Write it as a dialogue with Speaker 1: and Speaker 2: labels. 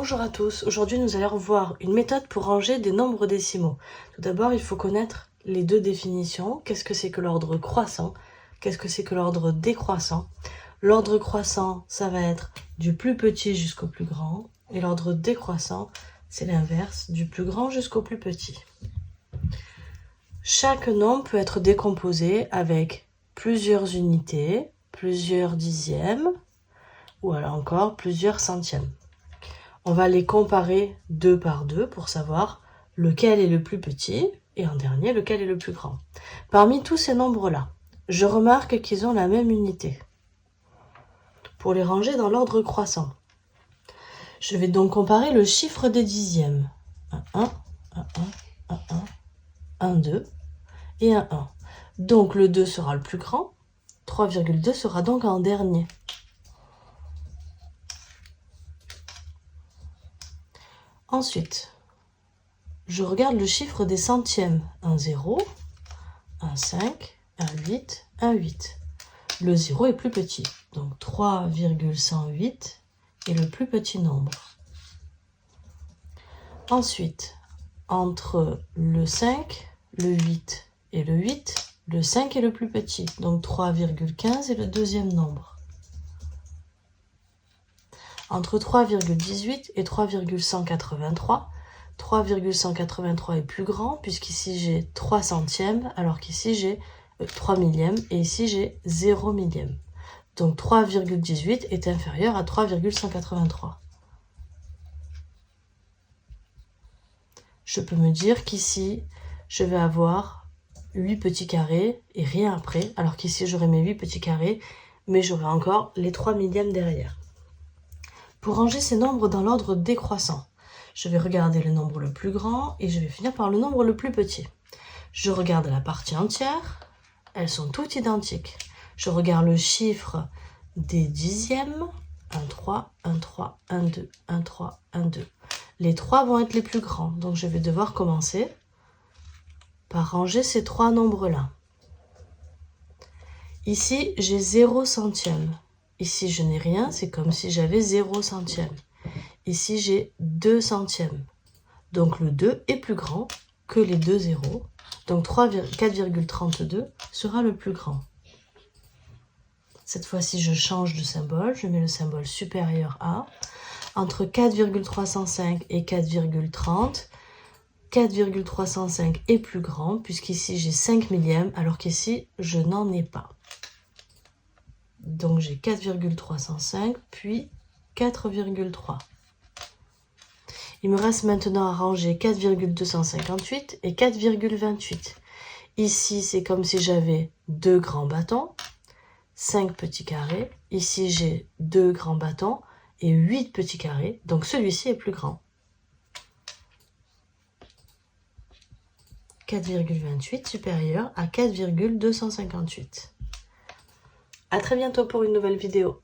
Speaker 1: Bonjour à tous, aujourd'hui nous allons voir une méthode pour ranger des nombres décimaux. Tout d'abord, il faut connaître les deux définitions. Qu'est-ce que c'est que l'ordre croissant? Qu'est-ce que c'est que l'ordre décroissant? L'ordre croissant, ça va être du plus petit jusqu'au plus grand. Et l'ordre décroissant, c'est l'inverse, du plus grand jusqu'au plus petit. Chaque nombre peut être décomposé avec plusieurs unités, plusieurs dixièmes, ou alors encore plusieurs centièmes. On va les comparer deux par deux pour savoir lequel est le plus petit et en dernier lequel est le plus grand. Parmi tous ces nombres-là, je remarque qu'ils ont la même unité. Pour les ranger dans l'ordre croissant, je vais donc comparer le chiffre des dixièmes. Un 1, un 1, un 1, un 2 et un 1. Donc le 2 sera le plus grand, 3,2 sera donc en dernier. Ensuite, je regarde le chiffre des centièmes. Un 0, un 5, un 8, un 8. Le 0 est plus petit, donc 3,108 est le plus petit nombre. Ensuite, entre le 5, le 8 et le 8, le 5 est le plus petit, donc 3,15 est le deuxième nombre. Entre 3,18 et 3,183, 3,183 est plus grand puisqu'ici j'ai 3 centièmes alors qu'ici j'ai 3 millièmes et ici j'ai 0 millième. Donc 3,18 est inférieur à 3,183. Je peux me dire qu'ici je vais avoir 8 petits carrés et rien après, alors qu'ici j'aurai mes 8 petits carrés mais j'aurai encore les 3 millièmes derrière. Pour ranger ces nombres dans l'ordre décroissant, je vais regarder le nombre le plus grand et je vais finir par le nombre le plus petit. Je regarde la partie entière, elles sont toutes identiques. Je regarde le chiffre des dixièmes, 1, 3, 1, 3, 1, 2, 1, 3, 1, 2. Les 3 vont être les plus grands, donc je vais devoir commencer par ranger ces 3 nombres-là. Ici, j'ai 0 centième. Ici, je n'ai rien, c'est comme si j'avais 0 centième. Ici, j'ai 2 centièmes. Donc, le 2 est plus grand que les deux zéros. Donc, 4,32 sera le plus grand. Cette fois-ci, je change de symbole. Je mets le symbole supérieur à. Entre 4,305 et 4,30, 4,305 est plus grand puisqu'ici, j'ai 5 millièmes alors qu'ici, je n'en ai pas. Donc j'ai 4,305 puis 4,3. Il me reste maintenant à ranger 4,258 et 4,28. Ici, c'est comme si j'avais 2 grands bâtons, 5 petits carrés. Ici, j'ai 2 grands bâtons et 8 petits carrés. Donc celui-ci est plus grand. 4,28 supérieur à 4,258. À très bientôt pour une nouvelle vidéo.